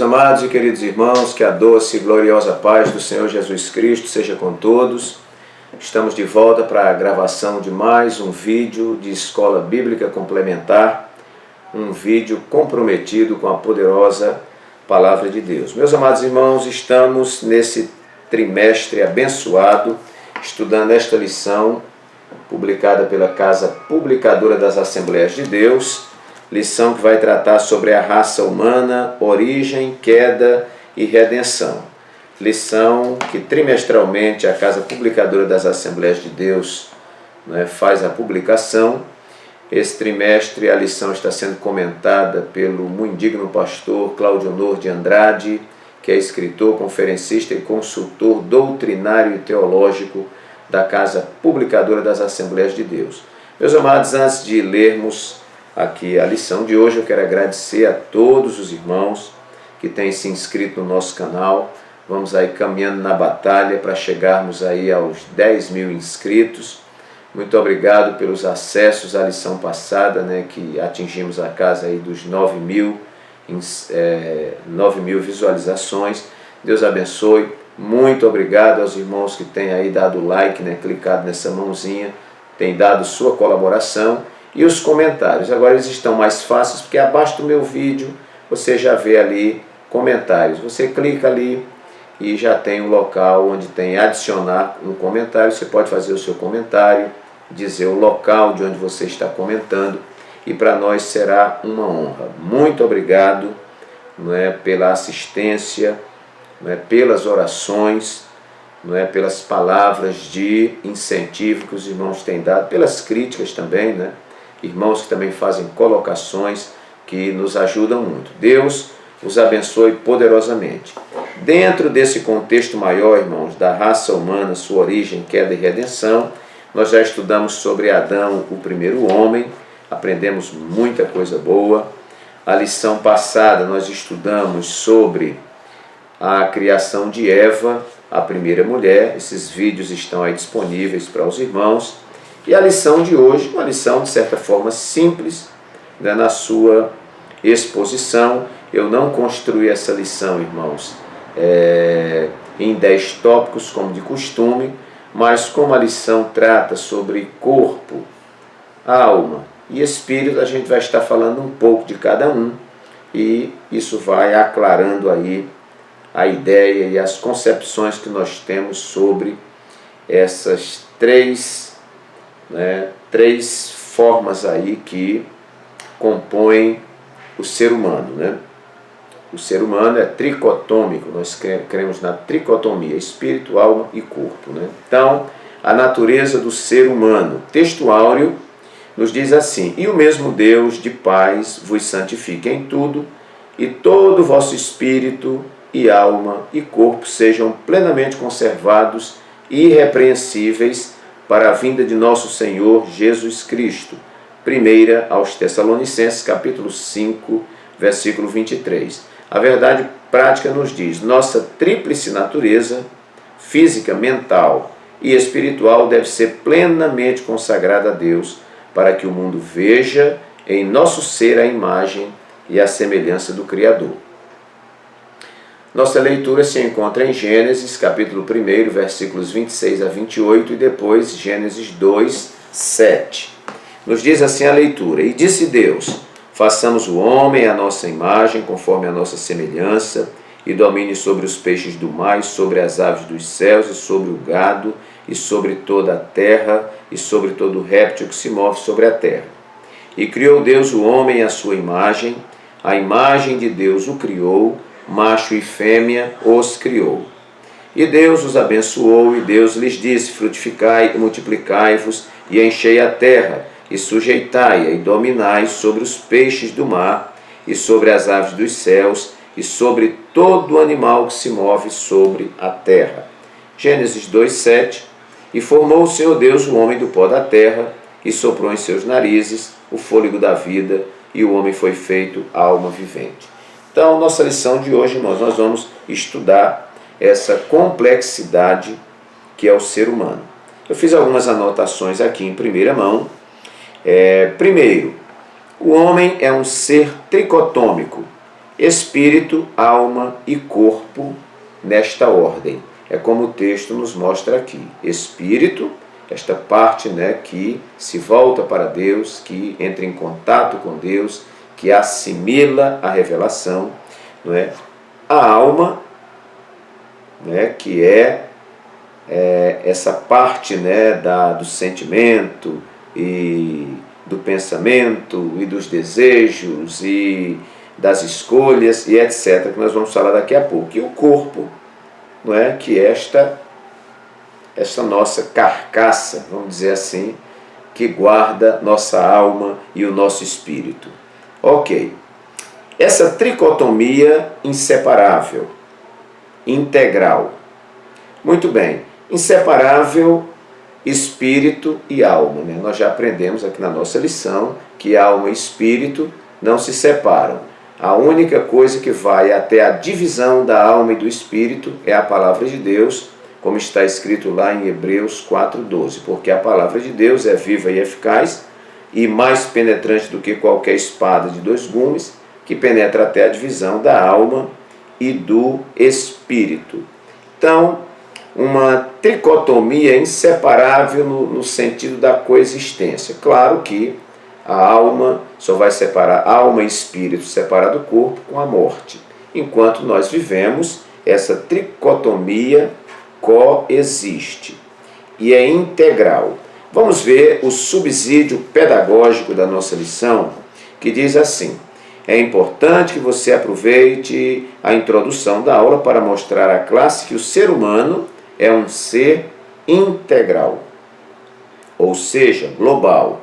amados e queridos irmãos, que a doce e gloriosa paz do Senhor Jesus Cristo seja com todos. Estamos de volta para a gravação de mais um vídeo de Escola Bíblica Complementar, um vídeo comprometido com a poderosa Palavra de Deus. Meus amados irmãos, estamos nesse trimestre abençoado, estudando esta lição publicada pela Casa Publicadora das Assembleias de Deus, lição que vai tratar sobre a raça humana, origem, queda e redenção. Lição que trimestralmente a Casa Publicadora das Assembleias de Deus faz a publicação. Esse trimestre a lição está sendo comentada pelo muito digno pastor Claudionor de Andrade, que é escritor, conferencista e consultor doutrinário e teológico da Casa Publicadora das Assembleias de Deus. Meus amados, antes de lermos aqui a lição de hoje, eu quero agradecer a todos os irmãos que têm se inscrito no nosso canal. Vamos aí caminhando na batalha para chegarmos aí aos 10 mil inscritos. Muito obrigado pelos acessos à lição passada, que atingimos a casa aí dos 9 mil visualizações. Deus abençoe. Muito obrigado aos irmãos que têm aí dado like, clicado nessa mãozinha, têm dado sua colaboração. E os comentários, agora eles estão mais fáceis, porque abaixo do meu vídeo você já vê ali comentários. Você clica ali e já tem um local onde tem adicionar um comentário. Você pode fazer o seu comentário, dizer o local de onde você está comentando, e para nós será uma honra. Muito obrigado pela assistência, pelas orações, pelas palavras de incentivo que os irmãos têm dado, pelas críticas também, irmãos que também fazem colocações que nos ajudam muito. Deus os abençoe poderosamente. Dentro desse contexto maior, irmãos, da raça humana, sua origem, queda e redenção, nós já estudamos sobre Adão, o primeiro homem, aprendemos muita coisa boa. A lição passada nós estudamos sobre a criação de Eva, a primeira mulher. Esses vídeos estão aí disponíveis para os irmãos. E a lição de hoje, uma lição de certa forma simples, na sua exposição. Eu não construí essa lição, irmãos, em 10 tópicos, como de costume, mas como a lição trata sobre corpo, alma e espírito, a gente vai estar falando um pouco de cada um, e isso vai aclarando aí a ideia e as concepções que nós temos sobre essas três formas aí que compõem o ser humano. O ser humano é tricotômico, nós cremos na tricotomia, espírito, alma e corpo. Então, a natureza do ser humano. Texto áureo nos diz assim: e o mesmo Deus de paz vos santifique em tudo, e todo o vosso espírito e alma e corpo sejam plenamente conservados e irrepreensíveis para a vinda de nosso Senhor Jesus Cristo. 1 aos Tessalonicenses, capítulo 5, versículo 23. A verdade prática nos diz: nossa tríplice natureza, física, mental e espiritual, deve ser plenamente consagrada a Deus, para que o mundo veja em nosso ser a imagem e a semelhança do Criador. Nossa leitura se encontra em Gênesis, capítulo 1, versículos 26 a 28, e depois Gênesis 2, 7. Nos diz assim a leitura: e disse Deus: façamos o homem à nossa imagem, conforme a nossa semelhança, e domine sobre os peixes do mar, e sobre as aves dos céus, e sobre o gado, e sobre toda a terra, e sobre todo réptil que se move sobre a terra. E criou Deus o homem à sua imagem, a imagem de Deus o criou, macho e fêmea os criou. E Deus os abençoou, e Deus lhes disse: frutificai e multiplicai-vos, e enchei a terra, e sujeitai-a, e dominai sobre os peixes do mar, e sobre as aves dos céus, e sobre todo animal que se move sobre a terra. Gênesis 2:7. E formou o Senhor Deus o homem do pó da terra, e soprou em seus narizes o fôlego da vida, e o homem foi feito alma vivente. Então, nossa lição de hoje, irmãos, nós vamos estudar essa complexidade que é o ser humano. Eu fiz algumas anotações aqui em primeira mão. Primeiro, o homem é um ser tricotômico, espírito, alma e corpo nesta ordem. É como o texto nos mostra aqui. Espírito, esta parte, que se volta para Deus, que entra em contato com Deus, que assimila a revelação, não é? A alma, que é essa parte, do sentimento e do pensamento e dos desejos e das escolhas e etc., que nós vamos falar daqui a pouco. E o corpo, que é esta nossa carcaça, vamos dizer assim, que guarda nossa alma e o nosso espírito. Ok. Essa tricotomia inseparável, integral. Muito bem. Inseparável, espírito e alma. Nós já aprendemos aqui na nossa lição que alma e espírito não se separam. A única coisa que vai até a divisão da alma e do espírito é a palavra de Deus, como está escrito lá em Hebreus 4:12, porque a palavra de Deus é viva e eficaz e mais penetrante do que qualquer espada de 2 gumes, que penetra até a divisão da alma e do espírito. Então, uma tricotomia inseparável no sentido da coexistência. Claro que a alma só vai separar alma e espírito, separar do corpo com a morte. Enquanto nós vivemos, essa tricotomia coexiste e é integral. Vamos ver o subsídio pedagógico da nossa lição, que diz assim: é importante que você aproveite a introdução da aula para mostrar à classe que o ser humano é um ser integral, ou seja, global.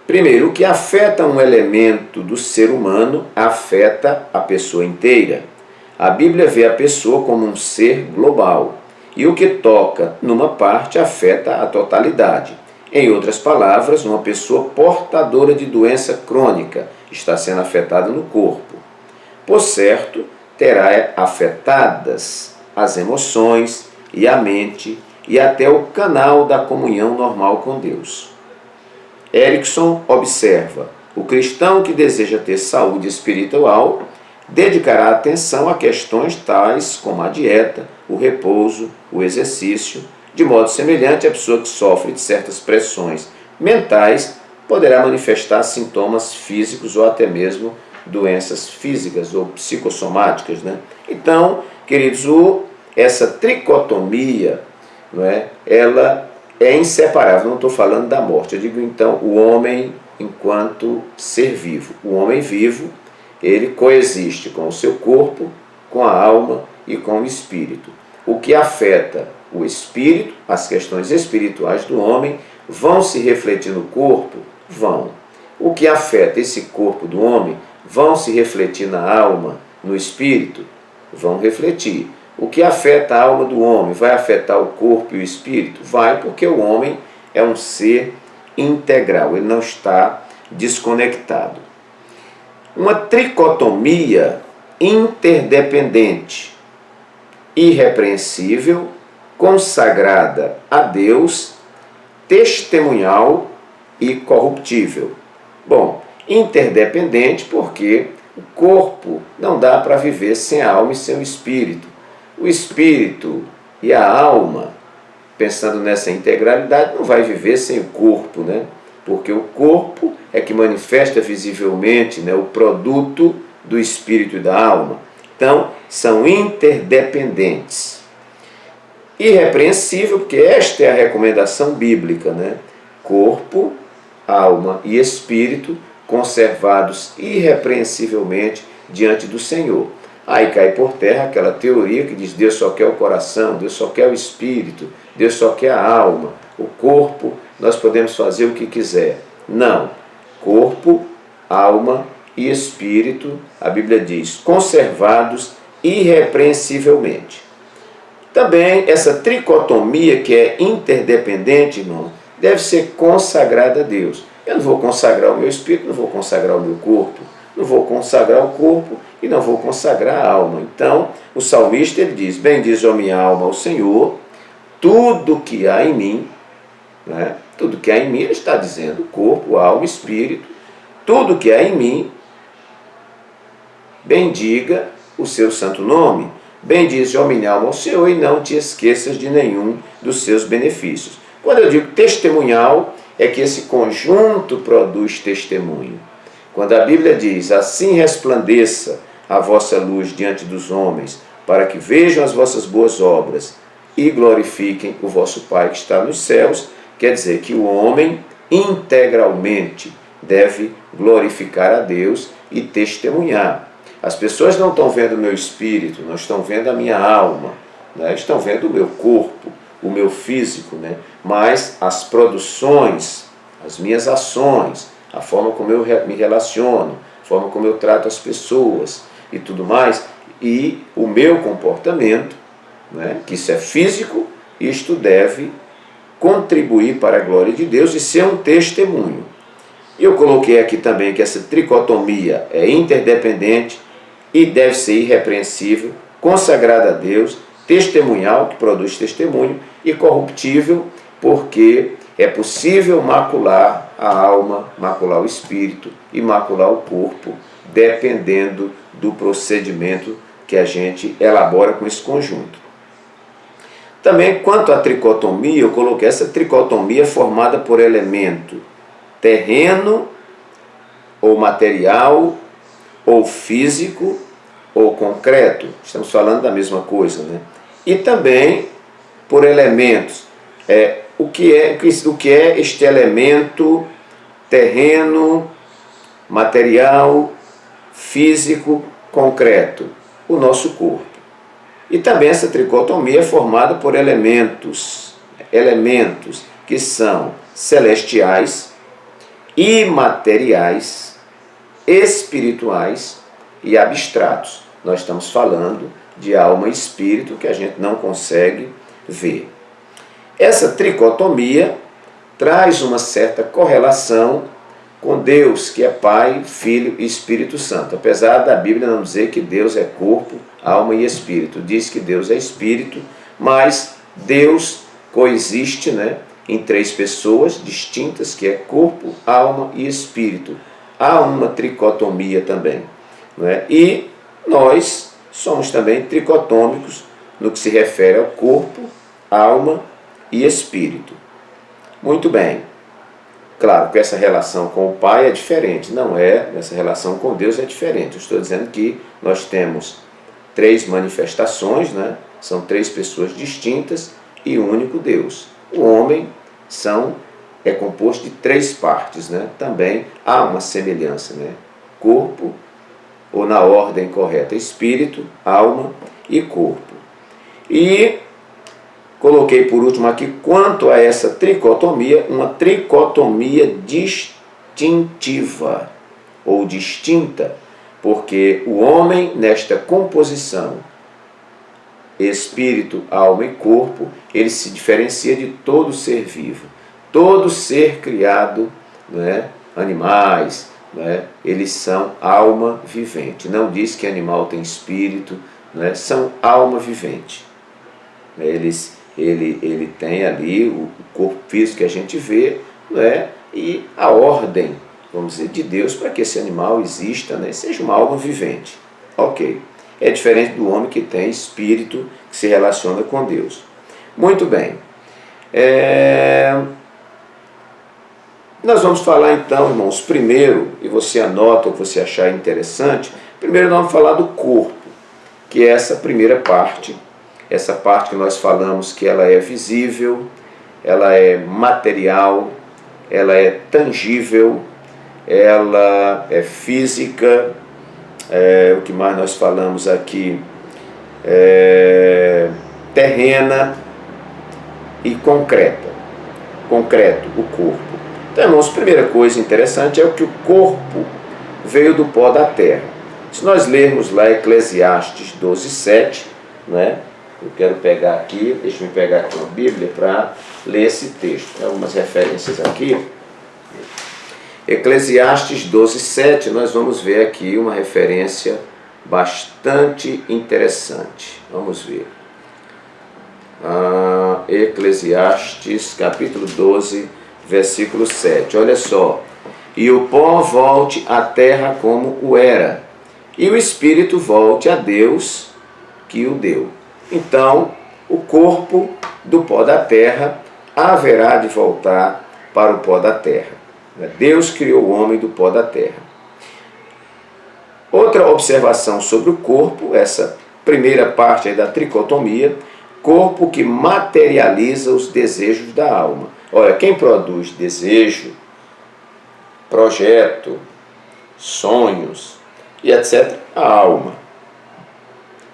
Primeiro, o que afeta um elemento do ser humano afeta a pessoa inteira. A Bíblia vê a pessoa como um ser global, e o que toca numa parte afeta a totalidade. Em outras palavras, uma pessoa portadora de doença crônica está sendo afetada no corpo. Por certo, terá afetadas as emoções e a mente e até o canal da comunhão normal com Deus. Erickson observa: o cristão que deseja ter saúde espiritual dedicará atenção a questões tais como a dieta, o repouso, o exercício. De modo semelhante, a pessoa que sofre de certas pressões mentais poderá manifestar sintomas físicos ou até mesmo doenças físicas ou psicossomáticas. Então, queridos, essa tricotomia, ela é inseparável. Não estou falando da morte, eu digo então o homem enquanto ser vivo. O homem vivo, ele coexiste com o seu corpo, com a alma e com o espírito. O que afeta o espírito, as questões espirituais do homem, vão se refletir no corpo? Vão. O que afeta esse corpo do homem vão se refletir na alma, no espírito? Vão refletir. O que afeta a alma do homem vai afetar o corpo e o espírito? Vai, porque o homem é um ser integral, ele não está desconectado. Uma tricotomia interdependente, irrepreensível, consagrada a Deus, testemunhal e corruptível. Bom, interdependente porque o corpo não dá para viver sem a alma e sem o espírito. O espírito e a alma, pensando nessa integralidade, não vai viver sem o corpo, porque o corpo é que manifesta visivelmente o produto do espírito e da alma. Então, são interdependentes. Irrepreensível, porque esta é a recomendação bíblica, Corpo, alma e espírito conservados irrepreensivelmente diante do Senhor. Aí cai por terra aquela teoria que diz: Deus só quer o coração, Deus só quer o espírito, Deus só quer a alma. O corpo, nós podemos fazer o que quiser. Não. Corpo, alma e espírito, a Bíblia diz, conservados irrepreensivelmente. Também essa tricotomia que é interdependente, irmão, deve ser consagrada a Deus. Eu não vou consagrar o meu espírito, não vou consagrar o meu corpo, não vou consagrar o corpo e não vou consagrar a alma. Então, o salmista ele diz: bendize a minha alma ao Senhor, tudo que há em mim, tudo que há em mim, ele está dizendo, corpo, alma, espírito, tudo que há em mim, bendiga o seu santo nome. Bendize, ó minha alma, ao Senhor, e não te esqueças de nenhum dos seus benefícios. Quando eu digo testemunhal, é que esse conjunto produz testemunho. Quando a Bíblia diz, assim resplandeça a vossa luz diante dos homens, para que vejam as vossas boas obras e glorifiquem o vosso Pai que está nos céus, quer dizer que o homem integralmente deve glorificar a Deus e testemunhar. As pessoas não estão vendo o meu espírito, não estão vendo a minha alma, né? Estão vendo o meu corpo, o meu físico, né? Mas as produções, as minhas ações, a forma como eu me relaciono, a forma como eu trato as pessoas e tudo mais, e o meu comportamento, né? Que isso é físico, isto deve contribuir para a glória de Deus e ser um testemunho. Eu coloquei aqui também que essa tricotomia é interdependente e deve ser irrepreensível, consagrada a Deus, testemunhal, que produz testemunho, e corruptível, porque é possível macular a alma, macular o espírito e macular o corpo, dependendo do procedimento que a gente elabora com esse conjunto. Também, quanto à tricotomia, eu coloquei essa tricotomia formada por elemento terreno, ou material, ou físico, ou concreto. Estamos falando da mesma coisa, né? E também por elementos. O que é este elemento terreno, material, físico, concreto? O nosso corpo. E também essa tricotomia é formada por elementos que são celestiais, imateriais, espirituais e abstratos. Nós estamos falando de alma e espírito que a gente não consegue ver. Essa tricotomia traz uma certa correlação com Deus, que é Pai, Filho e Espírito Santo. Apesar da Bíblia não dizer que Deus é corpo, alma e espírito. Diz que Deus é espírito, mas Deus coexiste, né, em três pessoas distintas, que é corpo, alma e espírito. Há uma tricotomia também, não é? E nós somos também tricotômicos no que se refere ao corpo, alma e espírito. Muito bem. Claro que essa relação com o Pai é diferente, não é? Essa relação com Deus é diferente. Eu estou dizendo que nós temos três manifestações, né? São três pessoas distintas e um único Deus. O homem é composto de três partes, né? Também há uma semelhança, né? Corpo, ou na ordem correta, espírito, alma e corpo. E coloquei por último aqui, quanto a essa tricotomia, uma tricotomia distintiva ou distinta, porque o homem, nesta composição, espírito, alma e corpo, ele se diferencia de todo ser vivo. Todo ser criado, né, animais, né, eles são alma vivente. Não diz que animal tem espírito, né, são alma vivente. Ele tem ali o corpo físico que a gente vê, né, e a ordem, vamos dizer, de Deus para que esse animal exista, né, seja uma alma vivente. Ok. É diferente do homem que tem espírito, que se relaciona com Deus. Muito bem. Nós vamos falar então, irmãos, primeiro, e você anota o que você achar interessante, primeiro nós vamos falar do corpo, que é essa primeira parte. Essa parte que nós falamos que ela é visível, ela é material, ela é tangível, ela é física, o que mais nós falamos aqui, terrena e concreta. Concreto, o corpo. Então, irmãos, a primeira coisa interessante é o que o corpo veio do pó da terra. Se nós lermos lá Eclesiastes 12:7, né? Eu quero pegar aqui, deixa eu pegar aqui uma Bíblia para ler esse texto. Tem algumas referências aqui. Eclesiastes 12:7, nós vamos ver aqui uma referência bastante interessante. Vamos ver. Eclesiastes, capítulo 12, versículo 7. Olha só. e o pó volte à terra como o era, e o espírito volte a Deus que o deu. Então, o corpo do pó da terra haverá de voltar para o pó da terra. Deus criou o homem do pó da terra. Outra observação sobre o corpo, essa primeira parte aí da tricotomia, corpo que materializa os desejos da alma. Olha, quem produz desejo, projeto, sonhos e etc., a alma.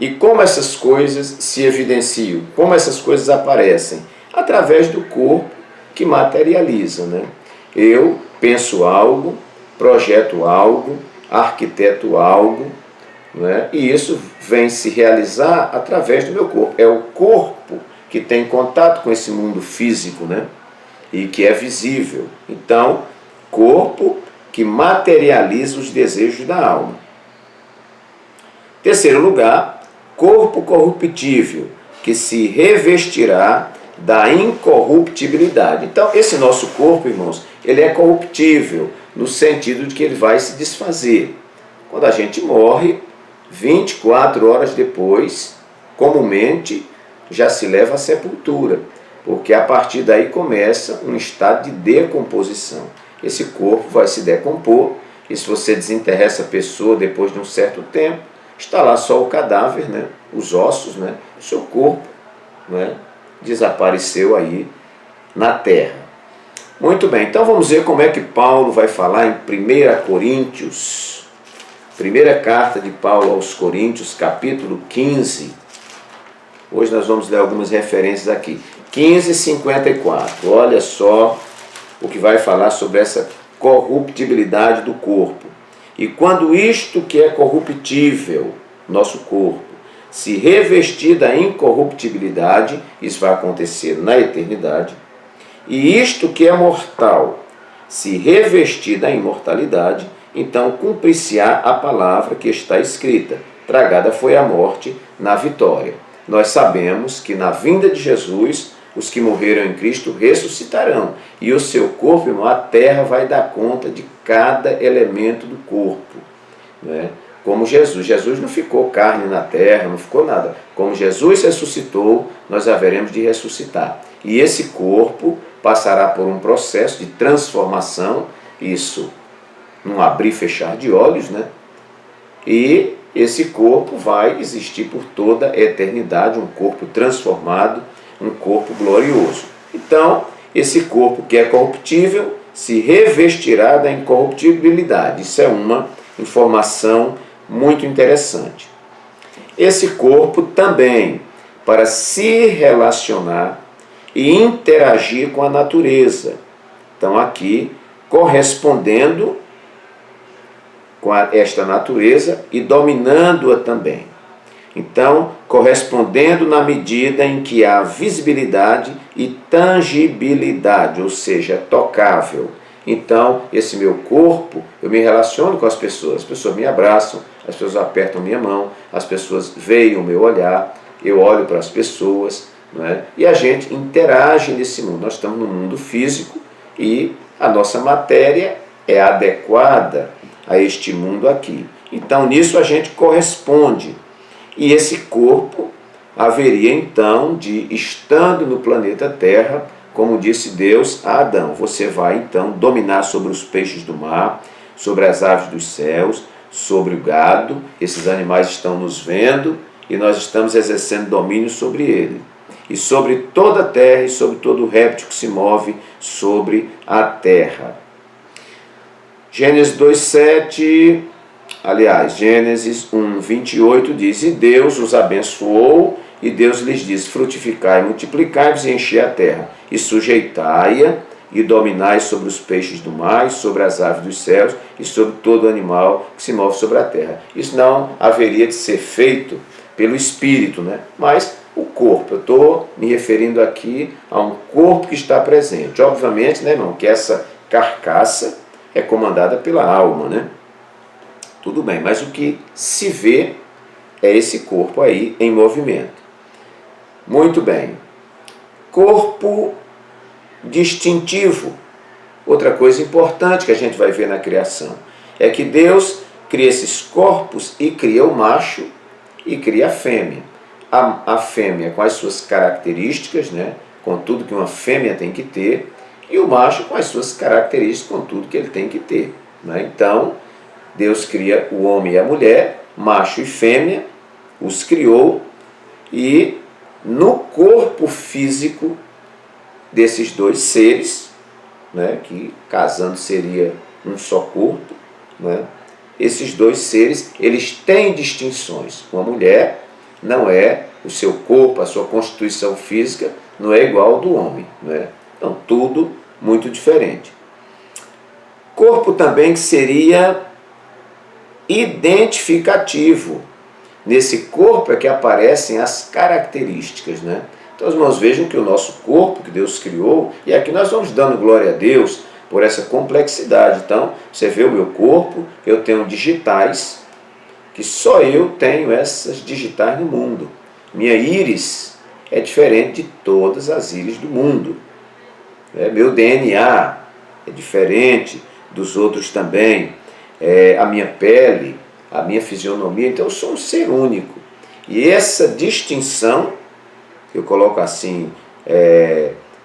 E como essas coisas se evidenciam? Como essas coisas aparecem? Através do corpo que materializa, né? Eu penso algo, projeto algo, arquiteto algo, né? E isso vem se realizar através do meu corpo. É o corpo que tem contato com esse mundo físico, né? E que é visível. Então, corpo que materializa os desejos da alma. Terceiro lugar, corpo corruptível, que se revestirá da incorruptibilidade. Então, esse nosso corpo, irmãos, ele é corruptível, no sentido de que ele vai se desfazer. Quando a gente morre, 24 horas depois, comumente, já se leva à sepultura, porque a partir daí começa um estado de decomposição. Esse corpo vai se decompor, e se você desenterrar essa pessoa depois de um certo tempo, está lá só o cadáver, né? Os ossos, né? O seu corpo, né? Desapareceu aí na terra. Muito bem, então vamos ver como é que Paulo vai falar em 1 Coríntios, primeira carta de Paulo aos Coríntios, capítulo 15. Hoje nós vamos ler algumas referências aqui. 15:54, olha só o que vai falar sobre essa corruptibilidade do corpo. E quando isto que é corruptível, nosso corpo, se revestir da incorruptibilidade, isso vai acontecer na eternidade, e isto que é mortal, se revestir da imortalidade, então cumprir-se-á a palavra que está escrita: tragada foi a morte na vitória. Nós sabemos que na vinda de Jesus, os que morreram em Cristo ressuscitarão, e o seu corpo, irmão, a terra vai dar conta de cada elemento do corpo, né? Como Jesus não ficou carne na terra, não ficou nada. Como Jesus ressuscitou, nós haveremos de ressuscitar. E esse corpo passará por um processo de transformação, isso num abrir e fechar de olhos, né? E esse corpo vai existir por toda a eternidade, um corpo transformado, um corpo glorioso. Então, esse corpo que é corruptível se revestirá da incorruptibilidade. Isso é uma informação muito interessante. Esse corpo também, para se relacionar e interagir com a natureza. Então, aqui, correspondendo com esta natureza e dominando-a também. Então, correspondendo na medida em que há visibilidade e tangibilidade, ou seja, tocável. Então, esse meu corpo, eu me relaciono com as pessoas me abraçam, as pessoas apertam minha mão, as pessoas veem o meu olhar, eu olho para as pessoas, não é? E a gente interage nesse mundo. Nós estamos no mundo físico e a nossa matéria é adequada a este mundo aqui. Então, nisso a gente corresponde. E esse corpo haveria então de, estando no planeta Terra, como disse Deus a Adão, você vai então dominar sobre os peixes do mar, sobre as aves dos céus, sobre o gado. Esses animais estão nos vendo e nós estamos exercendo domínio sobre ele. E sobre toda a terra e sobre todo o réptil que se move sobre a terra. Gênesis 2:7, aliás, Gênesis 1:28 diz: e Deus os abençoou, e Deus lhes disse: frutificai, multiplicai-vos e enchei a terra, e sujeitai-a, e dominai sobre os peixes do mar, e sobre as aves dos céus, e sobre todo animal que se move sobre a terra. Isso não haveria de ser feito pelo Espírito, né? Mas o corpo, eu estou me referindo aqui a um corpo que está presente. Obviamente, né, irmão, que essa carcaça é comandada pela alma, né? Tudo bem, mas o que se vê é esse corpo aí em movimento. Muito bem. Corpo distintivo. outra coisa importante que a gente vai ver na criação é que Deus cria esses corpos e cria o macho e cria a fêmea. A fêmea com as suas características, né, com tudo que uma fêmea tem que ter, e o macho com as suas características, com tudo que ele tem que ter. Né? Então, Deus cria o homem e a mulher, macho e fêmea, os criou, e no corpo físico desses dois seres, né, que casando seria um só corpo, né, esses dois seres, eles têm distinções. Uma mulher não é, o seu corpo, a sua constituição física não é igual ao do homem. Né? Então, tudo muito diferente. Corpo também que seria identificativo. Nesse corpo é que aparecem as características. Né? Então, os irmãos, vejam que o nosso corpo que Deus criou, e aqui nós vamos dando glória a Deus por essa complexidade. Então, você vê o meu corpo, eu tenho digitais, que só eu tenho essas digitais no mundo. Minha íris é diferente de todas as íris do mundo. Meu DNA é diferente dos outros também. A minha pele, a minha fisionomia, então eu sou um ser único. E essa distinção, eu coloco assim,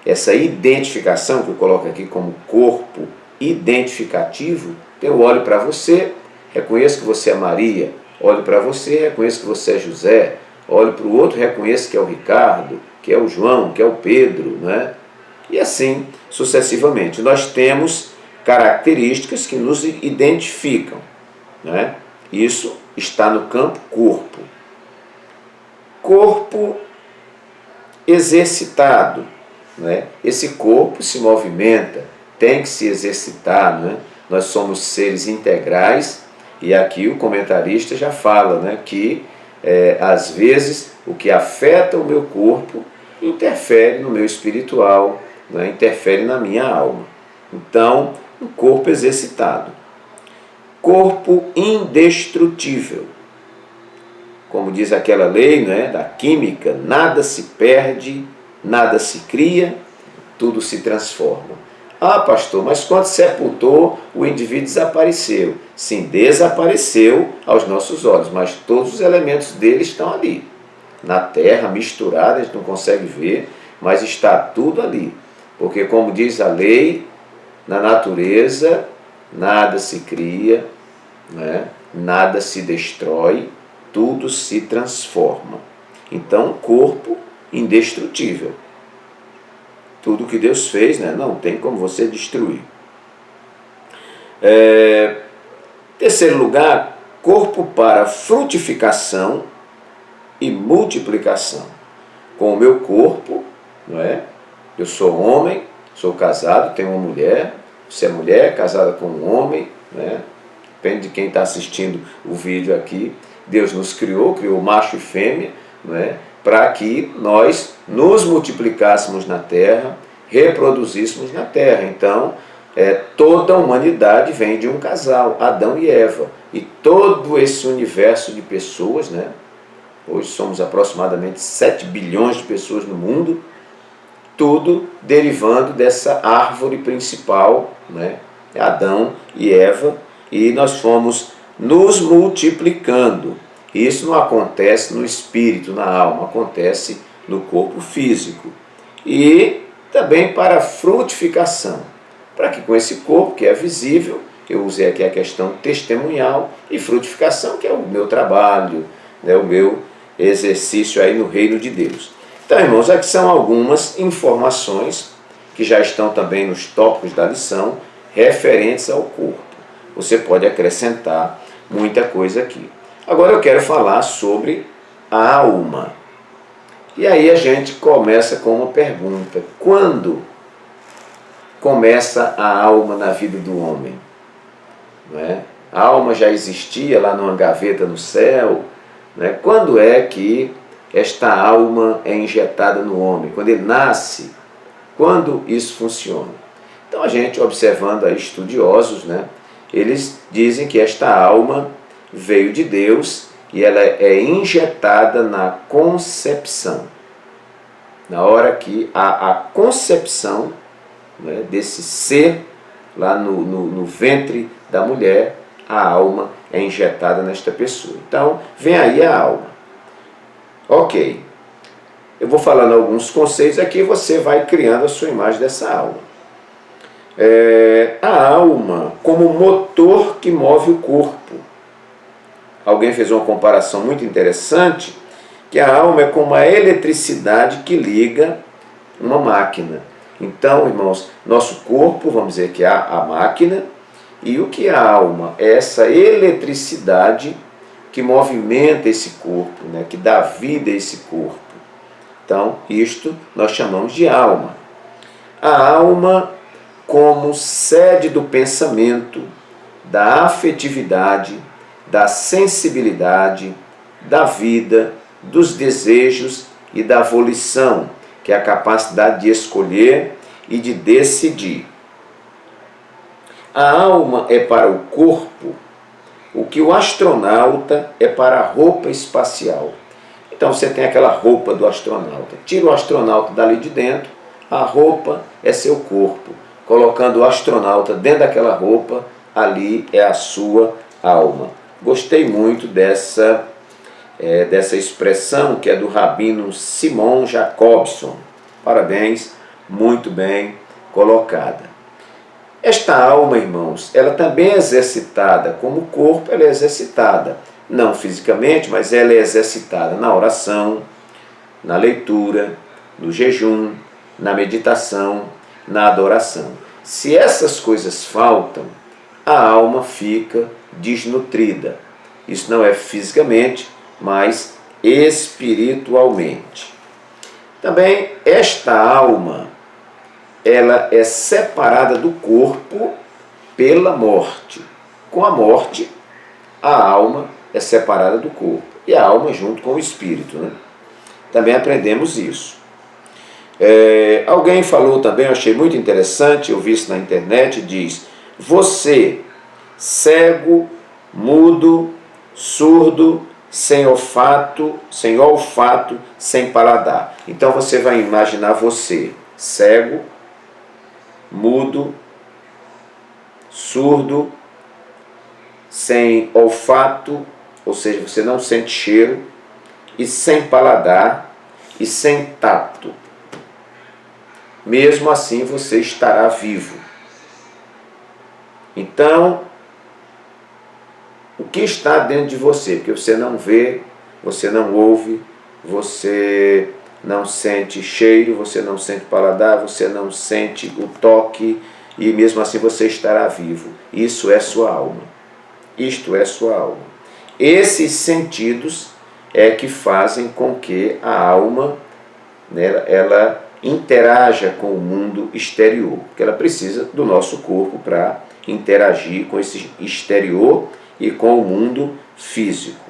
essa identificação, que eu coloco aqui como corpo identificativo, eu olho para você, reconheço que você é Maria, olho para você, reconheço que você é José, olho para o outro, reconheço que é o Ricardo, que é o João, que é o Pedro, né? E assim sucessivamente. Nós temos características que nos identificam, né? Isso está no campo corpo. Corpo exercitado, né? Esse corpo se movimenta, tem que se exercitar, né? Nós somos seres integrais, e aqui o comentarista já fala, né, que às vezes o que afeta o meu corpo interfere no meu espiritual, né, interfere na minha alma. Então, um corpo exercitado. Corpo indestrutível. Como diz aquela lei, né, da química, nada se perde, nada se cria, tudo se transforma. Ah, pastor, mas quando sepultou, o indivíduo desapareceu. Sim, desapareceu aos nossos olhos, mas todos os elementos dele estão ali. Na terra, misturado, a gente não consegue ver, mas está tudo ali. Porque, como diz a lei, na natureza, nada se cria, né? Nada se destrói, tudo se transforma. Então, corpo indestrutível. Tudo que Deus fez, né, não tem como você destruir. Terceiro lugar, corpo para frutificação e multiplicação. Com o meu corpo, não é? Eu sou homem, sou casado, tenho uma mulher, você é mulher, casada com um homem, né? Depende de quem está assistindo o vídeo aqui. Deus nos criou macho e fêmea, não é? Para que nós nos multiplicássemos na terra, reproduzíssemos na terra. Então, toda a humanidade vem de um casal, Adão e Eva. E todo esse universo de pessoas, né? Hoje somos aproximadamente 7 bilhões de pessoas no mundo, tudo derivando dessa árvore principal, né? Adão e Eva, e nós fomos nos multiplicando. Isso não acontece no espírito, na alma, acontece no corpo físico. E também para a frutificação, para que com esse corpo que é visível, eu usei aqui a questão testemunhal, e frutificação, que é o meu trabalho, né, o meu exercício aí no reino de Deus. Então, irmãos, aqui são algumas informações que já estão também nos tópicos da lição, referentes ao corpo. Você pode acrescentar muita coisa aqui. Agora eu quero falar sobre a alma. E aí a gente começa com uma pergunta. Quando começa a alma na vida do homem? Não é? A alma já existia lá numa gaveta no céu? Não é? Quando é que esta alma é injetada no homem? Quando ele nasce? Quando isso funciona? Então a gente, observando aí estudiosos, né, eles dizem que esta alma veio de Deus e ela é injetada na concepção. Na hora que há a concepção, né, desse ser lá no ventre da mulher, a alma é injetada nesta pessoa. Então, vem aí a alma. Ok. Eu vou falando alguns conceitos aqui, você vai criando a sua imagem dessa alma. A alma como motor que move o corpo. Alguém fez uma comparação muito interessante, que a alma é como a eletricidade que liga uma máquina. Então, irmãos, nosso corpo, vamos dizer que é a máquina, e o que é a alma? É essa eletricidade que movimenta esse corpo, né? Que dá vida a esse corpo. Então, isto nós chamamos de alma. A alma como sede do pensamento, da afetividade, da sensibilidade, da vida, dos desejos e da volição, que é a capacidade de escolher e de decidir. A alma é para o corpo o que o astronauta é para a roupa espacial. Então você tem aquela roupa do astronauta. Tira o astronauta dali de dentro, a roupa é seu corpo. Colocando o astronauta dentro daquela roupa, ali é a sua alma. Gostei muito dessa expressão que é do rabino Simon Jacobson. Parabéns, muito bem colocada. Esta alma, irmãos, ela também é exercitada, como o corpo ela é exercitada, não fisicamente, mas ela é exercitada na oração, na leitura, no jejum, na meditação, na adoração. Se essas coisas faltam, a alma fica desnutrida. Isso não é fisicamente, mas espiritualmente. Também esta alma, ela é separada do corpo pela morte. Com a morte, a alma é separada do corpo. E a alma junto com o espírito, né? Também aprendemos isso. Alguém falou também, eu achei muito interessante, eu vi isso na internet, diz: você, cego, mudo, surdo, sem olfato, sem paladar. Então você vai imaginar você, cego, mudo, surdo, sem olfato, ou seja, você não sente cheiro, e sem paladar e sem tato. Mesmo assim você estará vivo. Então, o que está dentro de você? Porque você não vê, você não ouve, você não sente cheiro, você não sente paladar, você não sente o toque, e mesmo assim você estará vivo. Isso é sua alma. Isto é sua alma. Esses sentidos é que fazem com que a alma, né, ela interaja com o mundo exterior, porque ela precisa do nosso corpo para interagir com esse exterior e com o mundo físico.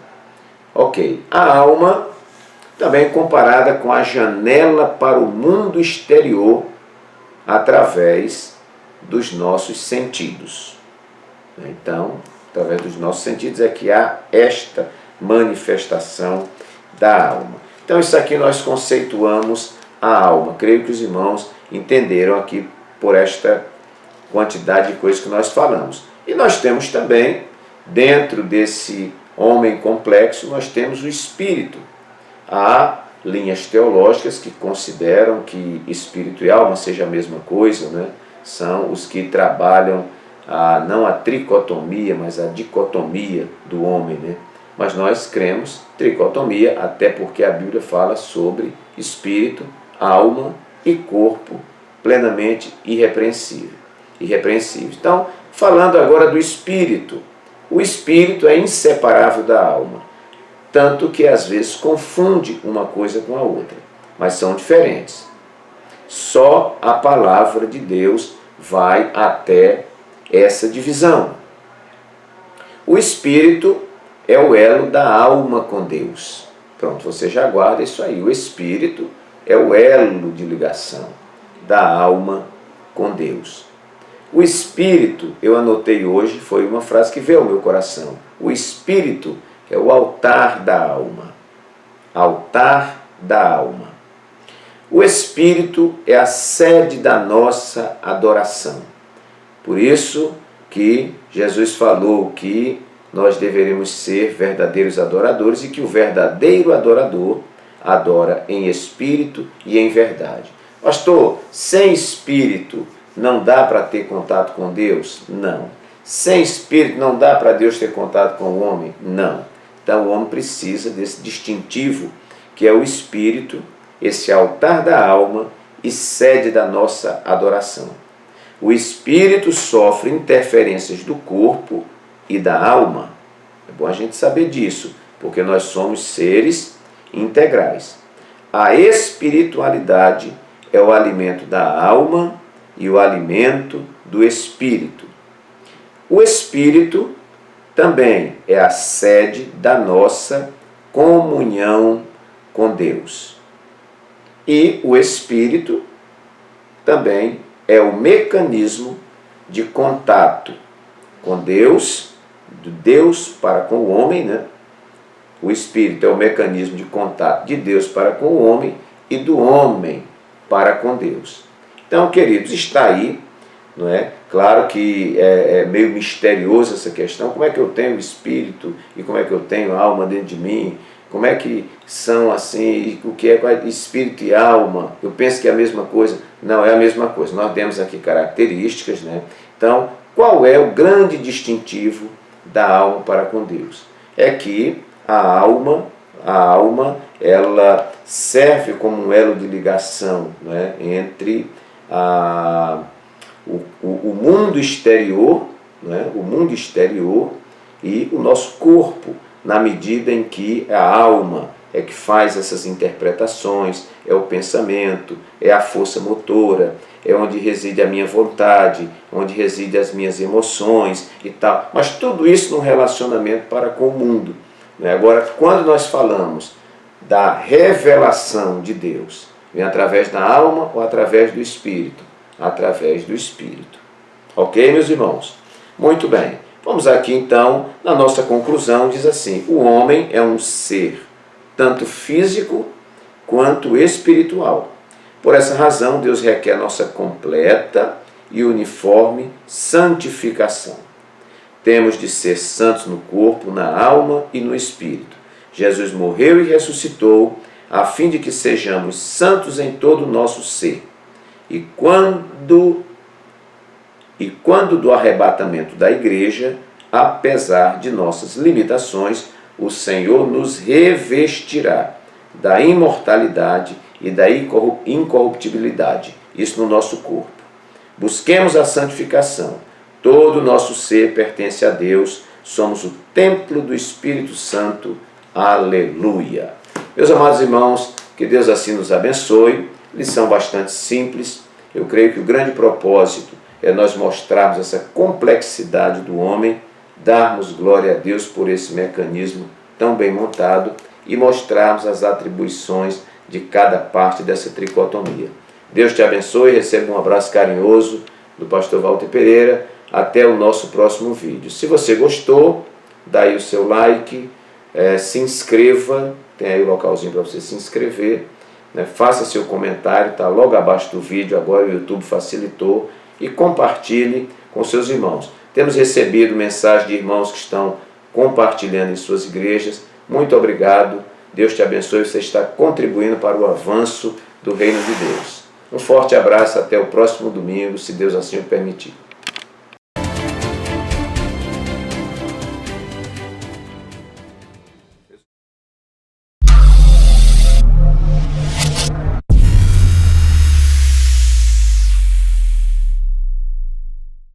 Ok, a alma também comparada com a janela para o mundo exterior através dos nossos sentidos. Então, através dos nossos sentidos é que há esta manifestação da alma. Então, isso aqui nós conceituamos a alma. Creio que os irmãos entenderam aqui por esta quantidade de coisas que nós falamos. E nós temos também, dentro desse homem complexo, nós temos o espírito. Há linhas teológicas que consideram que espírito e alma seja a mesma coisa, né? São os que trabalham não a tricotomia, mas a dicotomia do homem, né? Mas nós cremos tricotomia, até porque a Bíblia fala sobre espírito, alma e corpo plenamente irrepreensível. Então, falando agora do espírito, o espírito é inseparável da alma, tanto que às vezes confunde uma coisa com a outra, mas são diferentes. Só a palavra de Deus vai até essa divisão. O espírito é o elo da alma com Deus. Pronto, você já guarda isso aí. O espírito é o elo de ligação da alma com Deus. O espírito, eu anotei hoje, foi uma frase que veio ao meu coração. O espírito é o altar da alma. Altar da alma. O espírito é a sede da nossa adoração. Por isso que Jesus falou que nós deveríamos ser verdadeiros adoradores e que o verdadeiro adorador adora em espírito e em verdade. Pastor, sem espírito não dá para ter contato com Deus? Não. Sem espírito não dá para Deus ter contato com o homem? Não. Então o homem precisa desse distintivo que é o espírito, esse altar da alma e sede da nossa adoração. O espírito sofre interferências do corpo e da alma. É bom a gente saber disso, porque nós somos seres integrais. A espiritualidade é o alimento da alma e o alimento do espírito. O espírito também é a sede da nossa comunhão com Deus. E o espírito também é o mecanismo de contato com Deus, de Deus para com o homem, né? O espírito é o mecanismo de contato de Deus para com o homem e do homem para com Deus. Então, queridos, está aí, não é? Claro que é meio misterioso essa questão, como é que eu tenho espírito e como é que eu tenho alma dentro de mim, como é que são assim, o que é espírito e alma? Eu penso que é a mesma coisa. Não é a mesma coisa. Nós temos aqui características, né? Então, qual é o grande distintivo da alma para com Deus? É que a alma, ela serve como um elo de ligação, né, entre o mundo exterior, né, o mundo exterior e o nosso corpo, na medida em que a alma é que faz essas interpretações, é o pensamento, é a força motora, é onde reside a minha vontade, onde reside as minhas emoções e tal. Mas tudo isso no relacionamento para com o mundo. Agora, quando nós falamos da revelação de Deus, vem através da alma ou através do Espírito? Através do Espírito. Ok, meus irmãos? Muito bem. Vamos aqui então, na nossa conclusão, diz assim: o homem é um ser tanto físico quanto espiritual. Por essa razão, Deus requer nossa completa e uniforme santificação. Temos de ser santos no corpo, na alma e no espírito. Jesus morreu e ressuscitou, a fim de que sejamos santos em todo o nosso ser. E quando do arrebatamento da igreja, apesar de nossas limitações, o Senhor nos revestirá da imortalidade e da incorruptibilidade, isso no nosso corpo. Busquemos a santificação. Todo o nosso ser pertence a Deus, somos o templo do Espírito Santo. Aleluia! Meus amados irmãos, que Deus assim nos abençoe. Lição bastante simples. Eu creio que o grande propósito é nós mostrarmos essa complexidade do homem, darmos glória a Deus por esse mecanismo tão bem montado e mostrarmos as atribuições de cada parte dessa tricotomia. Deus te abençoe, receba um abraço carinhoso do pastor Walter Pereira. Até o nosso próximo vídeo. Se você gostou, dá aí o seu like, se inscreva, tem aí o localzinho para você se inscrever, né? Faça seu comentário, está logo abaixo do vídeo, agora o YouTube facilitou, e compartilhe com seus irmãos. Temos recebido mensagens de irmãos que estão compartilhando em suas igrejas. Muito obrigado, Deus te abençoe, você está contribuindo para o avanço do reino de Deus. Um forte abraço, até o próximo domingo, se Deus assim o permitir.